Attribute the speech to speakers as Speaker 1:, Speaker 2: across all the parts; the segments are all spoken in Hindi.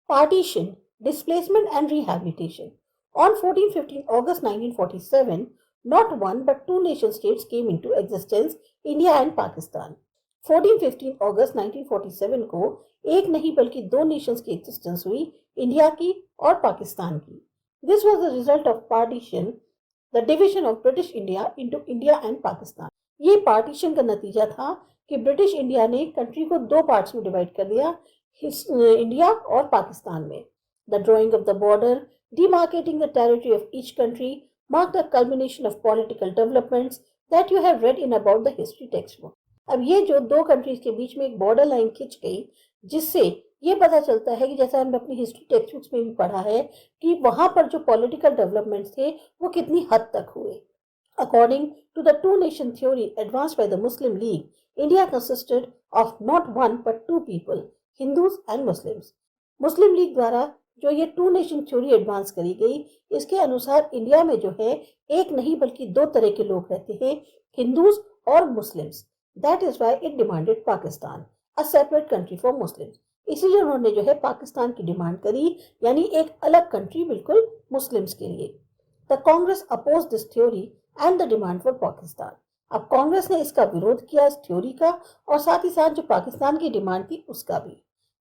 Speaker 1: Partition, displacement and rehabilitation. On 14-15 August 1947, not one but two nation states came into existence, India and Pakistan. 14-15 अगस्त 1947 को एक नहीं बल्कि दो नेशंस की एग्जिस्टेंस हुई, इंडिया की और पाकिस्तान की. This was the result of partition, the division of British India into India and Pakistan. ये पार्टीशन का नतीजा था कि ब्रिटिश इंडिया ने कंट्री को दो पार्ट्स में डिवाइड कर दिया, इंडिया और पाकिस्तान में. The drying of the border demarcating the territory of each country marked a culmination of political developments that you have read in about the history textbook. अब ये जो दो कंट्रीज के बीच में एक बॉर्डर लाइन खिंच गई, जिससे ये पता चलता है कि जैसा हमने अपनी हिस्ट्री टेक्स्ट बुक्स में भी पढ़ा है कि वहां पर जो पॉलिटिकल डेवलपमेंट्स थे वो कितनी हद तक हुए. According to the two-nation theory advanced by the Muslim League, India consisted of not one but two people, Hindus and Muslims. Muslim league द्वारा जो ये टू नेशन थ्योरी एडवांस करी गई, इसके अनुसार इंडिया में जो है एक नहीं बल्कि दो तरह के लोग रहते हैं, हिंदूज और Muslims. That is why it demanded Pakistan a separate country for Muslims. इसीलिए उन्होंने जो है पाकिस्तान की डिमांड करी, यानी एक अलग कंट्री बिल्कुल मुस्लिम्स के लिए. The Congress oppose this theory and the demand for Pakistan. अब कांग्रेस ने इसका विरोध किया, इस थ्योरी का, और साथ ही साथ जो पाकिस्तान की डिमांड थी उसका भी.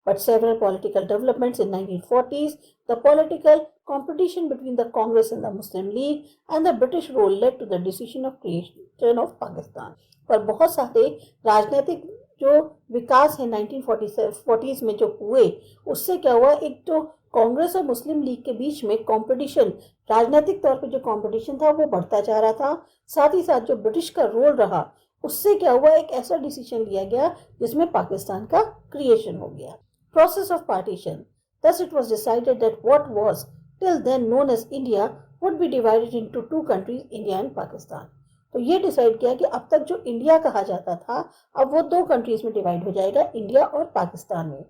Speaker 1: But several political developments in 1940s, the political competition between the Congress and the Muslim League and the British rule led to the decision of creation of Pakistan. पर बहुत सारे राजनीतिक जो विकास है 1940s में जो हुए, उससे क्या हुआ, एक जो कांग्रेस और मुस्लिम लीग के बीच में कंपटीशन, राजनीतिक तौर पे जो कंपटीशन था वो बढ़ता जा रहा था. साथ ही साथ जो ब्रिटिश का रोल रहा, उससे क्या हुआ, एक ऐसा डिसीजन लिया गया जिसमें पाकिस्तान का क्रिएशन हो गया. Process of partition. Thus it was decided that what was till then known as India would be divided into two countries, India and Pakistan. तो ये डिसाइड किया कि अब तक जो इंडिया कहा जाता था, अब वो दो कंट्रीज में डिवाइड हो जाएगा, इंडिया और पाकिस्तान में.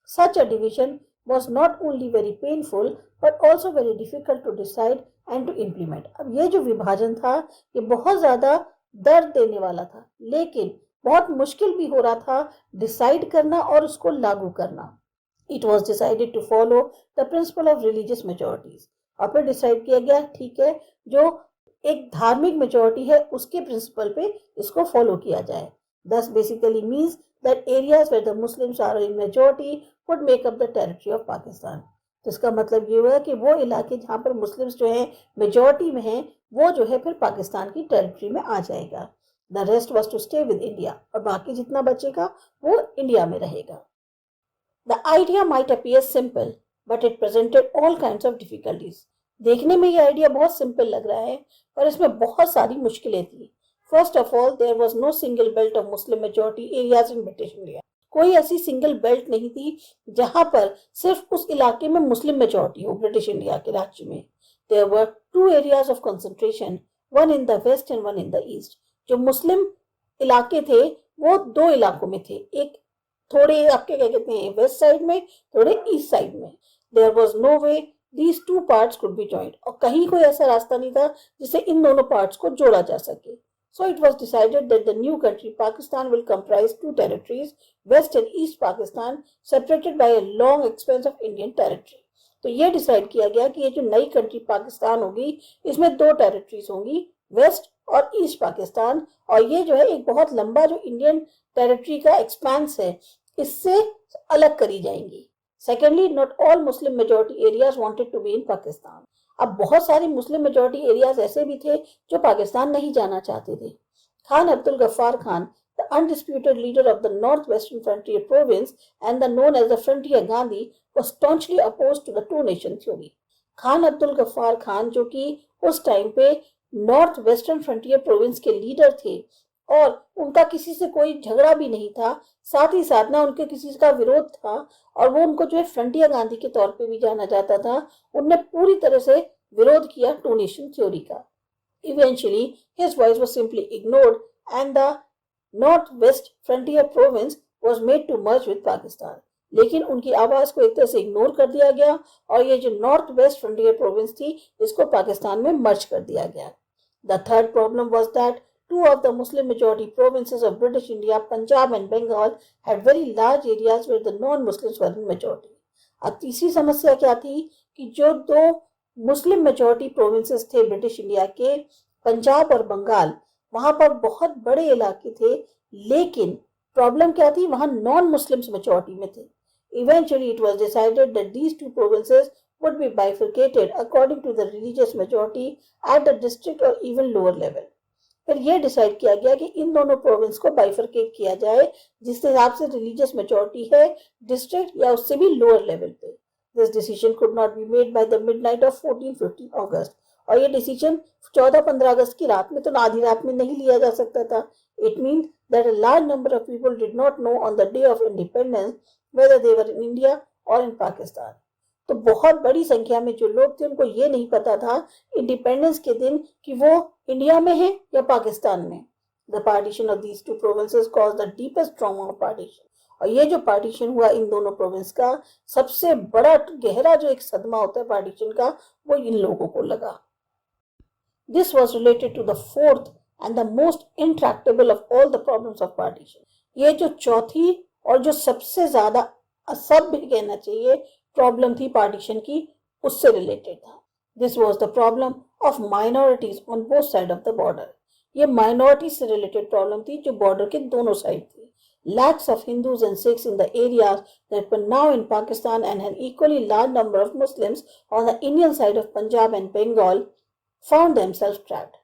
Speaker 1: Such a division was not only very painful but also very difficult to decide and to implement. अब ये जो विभाजन था ये बहुत ज्यादा दर्द देने वाला था, लेकिन बहुत मुश्किल भी हो रहा था डिसाइड करना और उसको लागू करना. It was decided to follow the principle of religious majorities. और फिर डिसाइड किया गया, ठीक है, जो एक धार्मिक मेजोरिटी है उसके प्रिंसिपल पे इसको फॉलो किया जाए. Thus basically means that areas where the Muslims are in majority would make up the territory of Pakistan. तो इसका मतलब ये हुआ कि वो इलाके जहाँ पर मुस्लिम्स जो है मेजोरिटी में हैं, वो जो है फिर पाकिस्तान की टेरिटरी में आ जाएगा. The rest was to stay with India. और बाकी जितना बचेगा वो इंडिया में रहेगा. The idea might appear simple, but it presented all kinds of difficulties. देखने में ये आइडिया बहुत सिंपल लग रहा है, पर इसमें बहुत सारी मुश्किलें थी. First of all, there was no single belt of Muslim majority areas in British India. कोई ऐसी सिंगल बेल्ट नहीं थी जहां पर सिर्फ उस इलाके में मुस्लिम मेजोरिटी हो, ब्रिटिश इंडिया के राज्य में. There were two areas of concentration, one in the west and one in the east. जो मुस्लिम इलाके थे वो दो इलाकों में थे, एक थोड़े आपके क्या कहते हैं वेस्ट साइड में, थोड़े ईस्ट साइड में. There was no way these two parts could be joined. और कहीं कोई ऐसा रास्ता नहीं था जिससे इन दोनों पार्ट्स को जोड़ा जा सके. So it was decided that the new country Pakistan will comprise two territories, west and east Pakistan, separated by a long expanse of Indian territory. तो ये डिसाइड किया गया कि ये जो नई कंट्री पाकिस्तान होगी, इसमें दो टेरिटरीज होंगी, वेस्ट और ईस्ट पाकिस्तान. और ये जो है एक बहुत लंबा जो इंडियन टेरिटरी का एक्सपेंस है, इससे अलग करी जाएंगी. Secondly, not all Muslim majority areas wanted to be in Pakistan. अब बहुत सारी मुस्लिम मेजोरिटी एरियाज ऐसे भी थे जो पाकिस्तान नहीं जाना चाहते थे. Khan Abdul Gaffar Khan, the undisputed leader of the northwestern frontier province and the known as the Frontier Gandhi, was staunchly opposed to the two nation theory. Khan Abdul Gaffar Khan जो कि उस टाइम पे नॉर्थ वेस्टर्न फ्रंटियर प्रोविंस के लीडर थे और उनका किसी से कोई झगड़ा भी नहीं था, साथ ही साथ ना उनके किसी का विरोध था, और वो उनको जो है फ्रंटियर गांधी के तौर पे भी जाना जाता था. उनने पूरी तरह से विरोध किया टू नेशन थ्योरी का. Eventually his voice was simply ignored and the north west frontier province was made to merge with Pakistan. लेकिन उनकी आवाज को एक तरह से इग्नोर कर दिया गया और ये जो नॉर्थ वेस्ट फ्रंटियर प्रोविंस थी इसको पाकिस्तान में मर्ज कर दिया गया. The third problem was that two of the Muslim majority provinces of British India, Punjab and Bengal, had very large areas where the non-Muslims were in majority. अब तीसरी समस्या क्या थी कि जो दो मुस्लिम मेजॉरिटी प्रोविंसेस थे ब्रिटिश इंडिया के, पंजाब और बंगाल, वहां पर बहुत बड़े इलाके थे, लेकिन प्रॉब्लम क्या थी, वहां नॉन मुस्लिम्स मेजॉरिटी में थे. Eventually, it was decided that these two provinces would be bifurcated according to the religious majority at the district or even lower level. फिर ये डिसाइड किया गया कि इन दोनों प्रोविंस को बाइफरकेट किया जाए जिस हिसाब से रिलीजियस मेजॉरिटी है डिस्ट्रिक्ट या उससे भी लोअर लेवल पे. This decision could not be made by the midnight of 14-15 अगस्त. और ये डिसीजन 14-15 अगस्त की रात में, तो आधी रात में नहीं लिया जा सकता था. It mean that a large number of people did not know on the day of independence whether they were in India or in Pakistan. तो बहुत बड़ी संख्या में जो लोग थे उनको ये नहीं पता था इंडिपेंडेंस के दिन कि वो इंडिया में है या पाकिस्तान में. The partition of these two provinces caused the deepest trauma of partition. और ये जो पार्टीशन हुआ इन दोनों प्रोविंस का, सबसे बड़ा गहरा जो एक सदमा होता है पार्टीशन का, वो इन लोगों को लगा. This was related to the fourth and the most intractable of all the problems of partition. ये जो चौथी और जो सबसे ज्यादा असभ्य कहना चाहिए प्रॉब्लम थी पार्टीशन की, उससे रिलेटेड था. This was the problem of minorities on both side of the border. ये माइनॉरिटीज से रिलेटेड प्रॉब्लम थी जो बॉर्डर के दोनों साइड थी. Lakhs of Hindus and Sikhs in the areas that were now in Pakistan and an equally large number of Muslims on the Indian side of Punjab and Bengal found themselves trapped.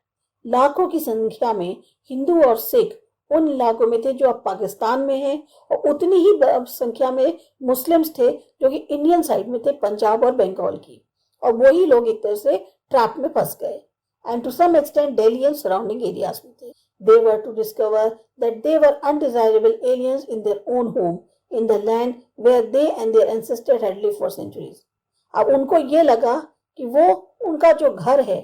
Speaker 1: लाखों की संख्या में हिंदू और सिख उन इलाकों में थे जो अब पाकिस्तान में हैं, और उतनी ही संख्या में मुस्लिम्स थे जो कि इंडियन साइड में थे, पंजाब और बंगाल की. और वही लोग एक तरह से ट्रैप में फंस गए. And to some extent Delhi and surrounding areas में थे. They were to discover that they were undesirable aliens in their own home, in the land where they and their ancestors had lived for centuries. अब उनको ये लगा कि वो उनका जो घर है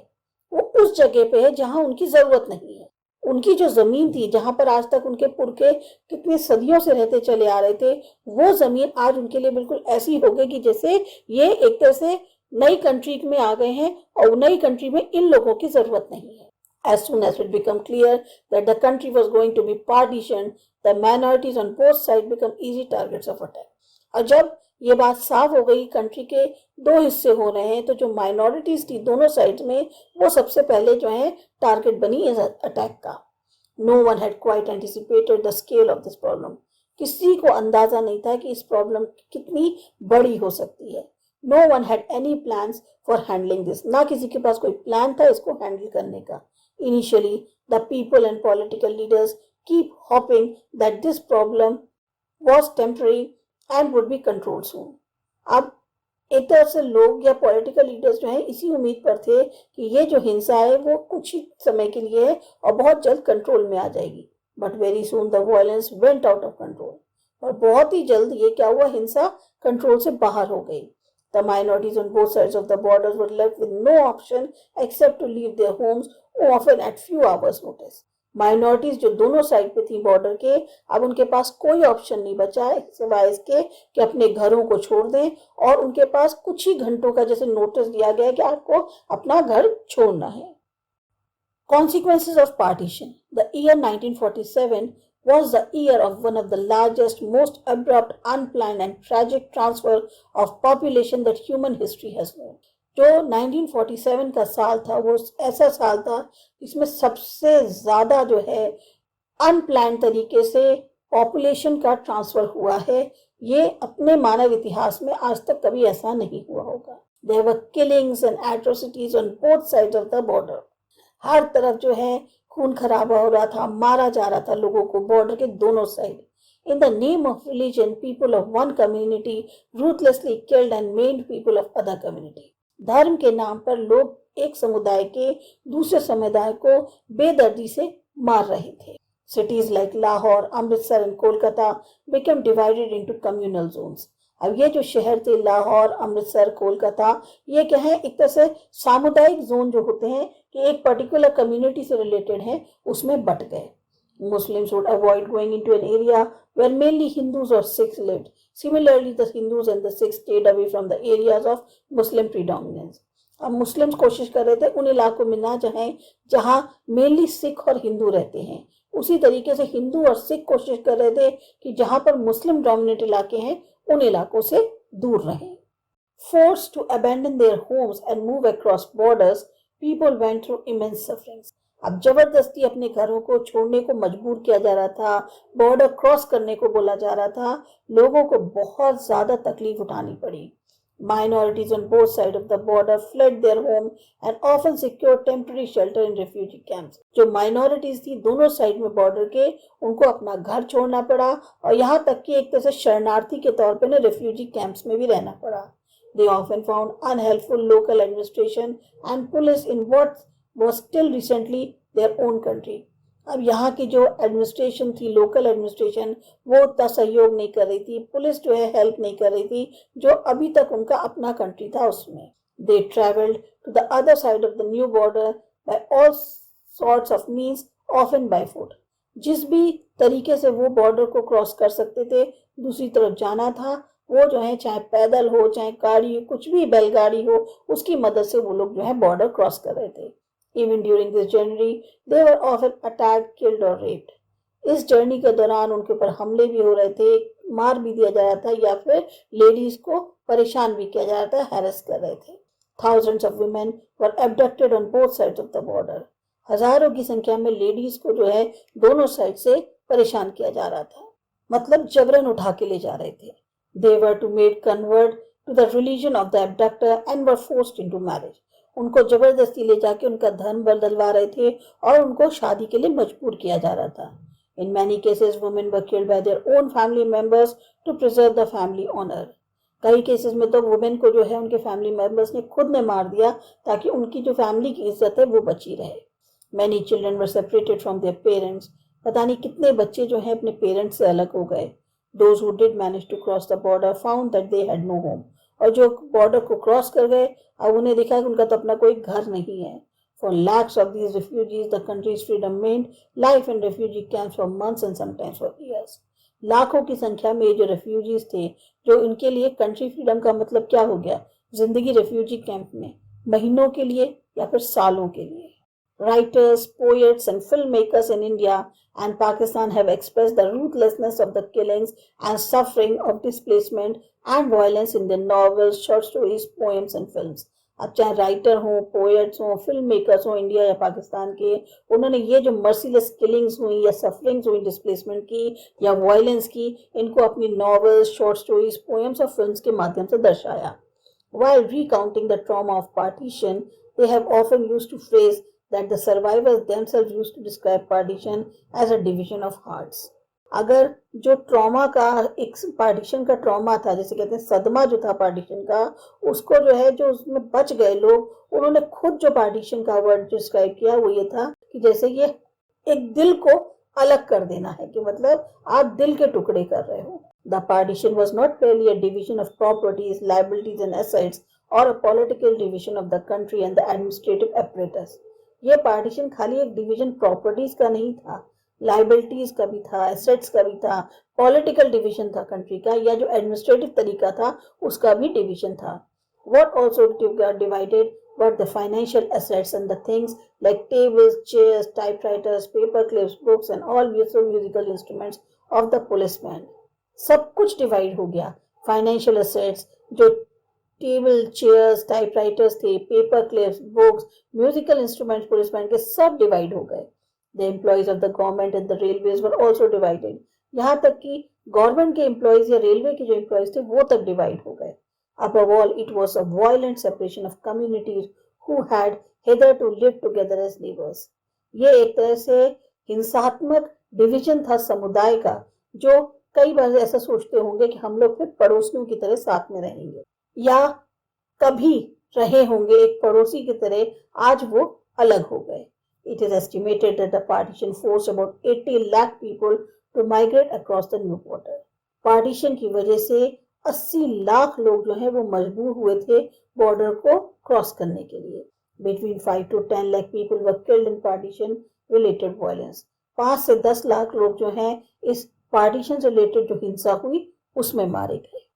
Speaker 1: वो उस जगह पे है जहां उनकी जरूरत नहीं है. उनकी जो जमीन थी जहां पर आज तक उनके पुरखे कितनी सदियों से रहते चले आ रहे थे, वो जमीन आज उनके लिए बिल्कुल ऐसी हो गई कि जैसे ये एक तरह से नई कंट्री में आ गए हैं और नई कंट्री में इन लोगों की जरूरत नहीं है. As soon as it became clear that the country was going to be partitioned, the minorities on both sides become easy targets of attack. और जब ये बात साफ हो गई कंट्री के दो हिस्से हो रहे हैं, तो जो माइनॉरिटीज थी दोनों साइड्स में, वो सबसे पहले जो है टारगेट बनी इस अटैक का. No one had quite anticipated the scale of this problem. किसी को अंदाजा नहीं था कि इस प्रॉब्लम कितनी बड़ी हो सकती है. No one had any plans for handling this. ना किसी के पास कोई प्लान था इसको हैंडल करने का. Initially, the people and political leaders keep hoping that this problem was temporary and would be controlled soon. अब एक तरफ से लोग या पॉलिटिकल लीडर्स जो हैं इसी उम्मीद पर थे कि ये जो हिंसा है वो कुछ ही समय के लिए है और बहुत जल्द कंट्रोल में आ जाएगी. But very soon the violence went out of control. और बहुत ही जल्द ये क्या हुआ, हिंसा कंट्रोल से बाहर हो गई. The minorities on both sides of the borders were left with no option except to leave their homes, often at few hours notice. Minorities जो दोनों साइड पे थी बॉर्डर के, अब उनके पास कोई ऑप्शन नहीं बचा है सिवाय इसके कि अपने घरों को छोड़ दें, और उनके पास कुछ ही घंटों का जैसे नोटिस दिया गया है कि आपको अपना घर छोड़ना है. Consequences of partition. The year 1947 was the year of one of the largest, most abrupt, unplanned and tragic transfer of population that human history has known. जो 1947 का साल था वो ऐसा साल था जिसमें सबसे ज्यादा जो है अनप्लान तरीके से पॉपुलेशन का ट्रांसफर हुआ है. ये अपने मानव इतिहास में आज तक कभी ऐसा नहीं हुआ होगा. There were killings and atrocities on both sides of the border. हर तरफ जो है खून खराबा हो रहा था, मारा जा रहा था लोगों को बॉर्डर के दोनों side. In the name of religion, people of one community ruthlessly killed and maimed people of other community. धर्म के नाम पर लोग एक समुदाय के दूसरे समुदाय को बेदर्दी से मार रहे थे. Cities like Lahore, Amritsar and Kolkata became divided into communal zones. अब ये जो शहर थे लाहौर, अमृतसर, कोलकाता, ये क्या है, एक तरह से सामुदायिक जोन जो होते हैं कि एक पर्टिकुलर कम्युनिटी से रिलेटेड है, उसमें बट गए. Muslims would avoid going into an area where mainly Hindus or Sikhs lived. Similarly, the Hindus and the Sikhs stayed away from the areas of Muslim predominance. अब मुस्लिम्स कोशिश कर रहे थे उन इलाकों में ना जाएं जहां मेनली सिख और हिंदू रहते हैं. उसी तरीके से हिंदू और सिख कोशिश कर रहे थे कि जहां पर मुस्लिम डोमिनेट इलाके हैं उन इलाकों से दूर रहें. Forced to abandon their homes and move across borders, people went through immense sufferings. अब जबरदस्ती अपने घरों को छोड़ने को मजबूर किया जा रहा था, बॉर्डर क्रॉस करने को बोला जा रहा था, लोगों को बहुत ज्यादा तकलीफ उठानी पड़ी. Minorities on both sides of the border fled their home and often secured temporary shelter in refugee camps. जो minorities थी दोनों साइड में बॉर्डर के, उनको अपना घर छोड़ना पड़ा और यहाँ तक कि एक तरह से शरणार्थी के तौर पे ना रिफ्यूजी कैंप्स में भी रहना पड़ा. They often found unhelpful local administration and police in what was still recently their own country. अब यहाँ की जो एडमिनिस्ट्रेशन थी, लोकल एडमिनिस्ट्रेशन, वो उतना सहयोग नहीं कर रही थी, पुलिस जो है हेल्प नहीं कर रही थी, जो अभी तक उनका अपना कंट्री था उसमें. They traveled to the other side of the new border by all sorts of means, often by foot. जिस भी तरीके से वो बॉर्डर को क्रॉस कर सकते थे, दूसरी तरफ जाना था, वो जो है चाहे पैदल हो, चाहे गाड़ी, कुछ भी बैलगाड़ी हो, उसकी मदद से वो लोग जो है बॉर्डर क्रॉस कर रहे थे. Even during this journey, they were often attacked, killed or raped. इस जर्नी के दौरान उनके ऊपर हमले भी हो रहे थे, मार भी दिया जा रहा था या फिर लेडीज को परेशान भी किया जा रहा था, हैरेस कर रहे थे. Thousands of women were abducted on both sides of the border. हजारों की संख्या में लेडीज को जो है दोनों साइड से परेशान किया जा रहा था, मतलब जबरन उठा के ले जा रहे थे. They were to made convert to the religion of the abductor and were forced into marriage. उनको जबरदस्ती ले जाके उनका धर्म बदलवा रहे थे और उनको शादी के लिए मजबूर किया जा रहा था. In many cases, women were killed by their own family members to preserve the family honor. कई केसेस में तो वुमेन को जो है उनके फैमिली मेंबर्स ने खुद ने मार दिया ताकि उनकी जो फैमिली की इज्जत है वो बची रहे. Many children were separated from their parents. पता नहीं कितने बच्चे जो हैं अपने पेरेंट्स से अलग हो गए. Those who did manage to cross the border found that they had no home. और जो बॉर्डर को क्रॉस कर गए, अब उन्हें दिखा कि उनका तो अपना कोई घर नहीं है. For lakhs of these refugees, the country's freedom meant life in refugee camps for months and sometimes for years. लाखों की संख्या में ये जो रेफ्यूजीज थे, जो इनके लिए कंट्री फ्रीडम का मतलब क्या हो गया, जिंदगी रेफ्यूजी कैंप में, महीनों के लिए या फिर सालों के लिए. Writers, poets and filmmakers in India and Pakistan have expressed the ruthlessness of the killings and suffering of displacement and violence in their novels, short stories, poems and films. अब चाहे राइटर हो, पोएट्स हो, फिल्म मेकर्स हो इंडिया या पाकिस्तान के, उन्होंने ये जो मर्सीलेस किलिंग्स हुई या सफरिंग्स हुई डिस्प्लेसमेंट की या वायलेंस की, इनको अपनी नॉवेल्स, शॉर्ट स्टोरीज, पोएम्स और फिल्म्स के माध्यम से दर्शाया. While recounting the trauma of partition, they have often used to phrase that the survivors themselves used to describe partition as a division of hearts. अगर जो ट्रॉमा का, एक पार्टीशन का ट्रॉमा था, जैसे कहते हैं सदमा जो था पार्टीशन का, उसको जो है जो उसमें बच गए लोग, उन्होंने खुद जो पार्टीशन का वर्ड डिस्क्राइब किया वो ये था कि जैसे ये एक दिल को अलग कर देना है, कि मतलब आप दिल के टुकड़े कर रहे हो. The partition was not merely a division of properties, liabilities and assets or a political division of the country and the administrative apparatus. ये पार्टीशन खाली एक डिवीजन प्रॉपर्टीज का नहीं था, लाइबिलिटीज का भी था, एसेट्स का भी था, पॉलिटिकल डिवीजन था कंट्री का, या जो एडमिनिस्ट्रेटिव तरीका था उसका भी डिवीजन था. What also got divided were the financial assets and the things like tables, chairs, typewriters, paper clips, books and all musical instruments of the policeman. सब कुछ डिवाइड हो गया. फाइनेंशियल एसेट्स, जो टेबल, चेयर्स, टाइपराइटर्स थे, paper clips, books, musical instruments policeman के, सब डिवाइड हो गए. The employees of the government and the railways were also divided. यहाँ तक कि गवर्नमेंट के एम्प्लॉयज या रेलवे के जो एम्प्लॉयज थे वो तक डिवाइड हो गए. Above all, it was a violent separation of communities who had hitherto lived together as neighbors. ये एक तरह से हिंसात्मक डिवीजन था समुदाय का, जो कई बार ऐसा सोचते होंगे कि हम लोग फिर पड़ोसियों की तरह साथ में रहेंगे, या कभी रहे होंगे एक पड़ोसी की तरह, आज वो अलग हो गए. It is estimated that the partition forced about 80 lakh people to migrate across the new border. Partition की वजह से 80 लाख लोग जो हैं वो मजबूर हुए थे बॉर्डर को क्रॉस करने के लिए. Between 5 to 10 lakh people were killed in partition related violence. 5 से 10 लाख लोग जो हैं इस पार्टीशन से रिलेटेड जो हिंसा हुई उसमें मारे गए.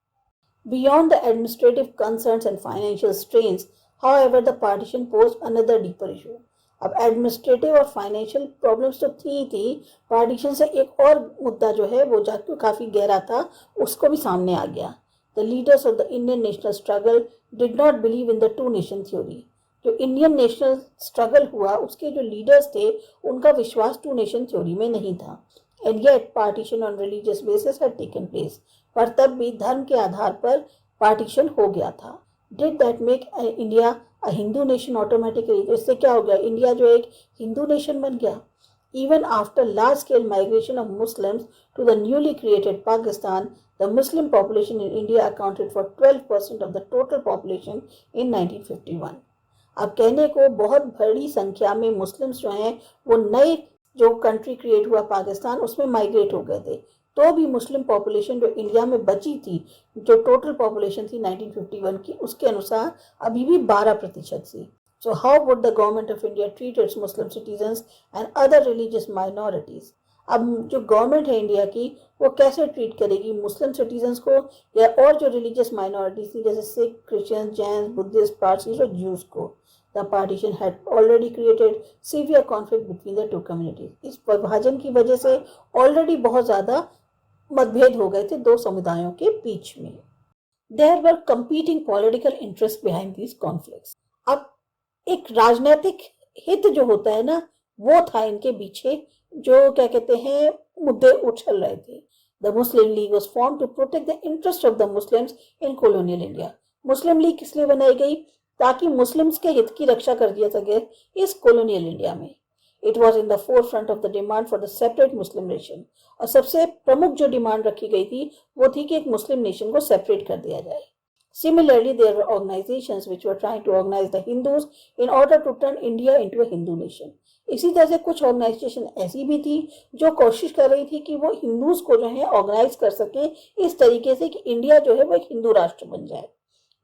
Speaker 1: Beyond the administrative concerns and financial strains, however, the partition posed another deeper issue. अब एडमिनिस्ट्रेटिव और फाइनेंशियल प्रॉब्लम्स तो थी, पार्टीशन से एक और मुद्दा जो है वो जाके काफ़ी गहरा था, उसको भी सामने आ गया. the leaders of the Indian national struggle did not believe in the two nation theory. जो इंडियन नेशनल स्ट्रगल हुआ उसके जो लीडर्स थे उनका विश्वास टू नेशन थ्योरी में नहीं था. And yet partition on religious basis had taken place. पर तब भी धर्म के आधार पर पार्टीशन हो गया था. Did that make India a Hindu nation automatically? इससे क्या हो गया? इंडिया जो एक हिंदू नेशन बन गया. Even after large-scale migration of Muslims to the newly created Pakistan, the Muslim population in India accounted for 12% of the total population in 1951. अब कहने को बहुत बड़ी संख्या में मुस्लिम्स जो हैं वो नए जो कंट्री क्रिएट हुआ पाकिस्तान उसमें माइग्रेट हो गए थे, तो भी मुस्लिम पॉपुलेशन जो इंडिया में बची थी, जो टोटल पॉपुलेशन थी 1951 की, उसके अनुसार अभी भी 12% थी. So how would the government of India treat its Muslim citizens and other religious minorities? अब जो गवर्नमेंट है इंडिया की वो कैसे ट्रीट करेगी मुस्लिम सिटीजन्स को या और जो रिलीजियस माइनॉरिटीज थी जैसे Sikh, Christian, Jain, Buddhist, Parsis और ज्यूज को. The partition had already created severe conflict between the two communities. इस विभाजन की वजह से ऑलरेडी बहुत ज़्यादा मतभेद हो गए थे दो समुदायों के बीच में. There were competing political interest behind these conflicts. अब एक राजनीतिक हित जो होता है ना वो था इनके पीछे, जो क्या कहते हैं मुद्दे उछल रहे थे. The Muslim league was form to protect the interest of the Muslims in colonial India. Muslim league किस लिए बनाई गई? ताकि मुस्लिम्स के हित की रक्षा कर दिया सके इस कॉलोनियल इंडिया में. It was in the four front of the demand for the separate Muslim nation. और सबसे प्रमुख जो डिमांड रखी गई थी वो थी कि एक मुस्लिम नेशन को सेपरेट कर दिया जाए. Similarly, there were organizations which were trying to organize the Hindus in order to turn India into a Hindu nation. इसी तरह से कुछ ऑर्गेनाइजेशन ऐसी भी थी जो कोशिश कर रही थी कि वो हिंदूज को जो है ऑर्गेनाइज कर सके इस तरीके से कि इंडिया जो है वो एक हिंदू राष्ट्र बन जाए.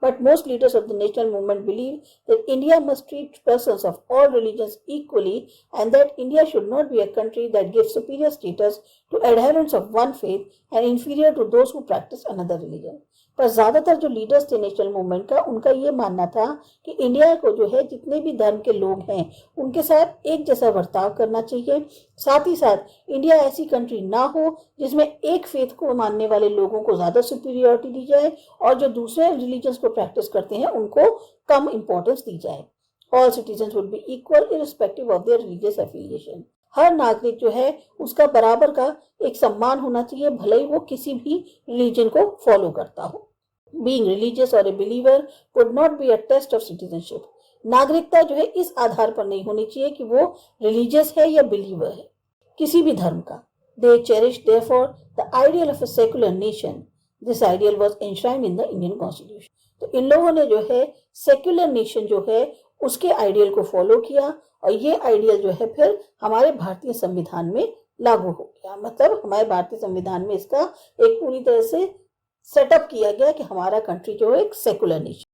Speaker 1: But most leaders of the national movement believe that India must treat persons of all religions equally and that India should not be a country that gives superior status to adherents of one faith and inferior to those who practice another religion. पर ज़्यादातर जो लीडर्स थे नेशनल मूवमेंट का उनका ये मानना था कि इंडिया को जो है जितने भी धर्म के लोग हैं उनके साथ एक जैसा बर्ताव करना चाहिए. साथ ही साथ इंडिया ऐसी कंट्री ना हो जिसमें एक फेथ को मानने वाले लोगों को ज़्यादा सुपीरियरिटी दी जाए और जो दूसरे रिलीजन्स को प्रैक्टिस करते हैं उनको कम इम्पोर्टेंस दी जाए. All citizens would be equal irrespective of their religious affiliation. हर नागरिक जो है उसका बराबर का एक सम्मान होना चाहिए भले ही वो किसी भी रिलीजन को फॉलो करता हो. Being religious or a believer could not be a test of citizenship. नागरिकता जो है इस आधार पर नहीं होनी चाहिए कि वो रिलीजियस है या बिलीवर है किसी भी धर्म का. They cherished therefore the ideal of a secular nation. This ideal was enshrined in the Indian Constitution. तो इन लोगों ने जो है सेक्युलर नेशन जो है उसके आइडियल को फॉलो किया और ये आइडियल जो है फिर हमारे भारतीय संविधान में लागू हो गया. मतलब हमारे भारतीय संविधान में इसका एक पूरी तरह से सेटअप किया गया कि हमारा कंट्री जो है एक सेकुलर नेशन.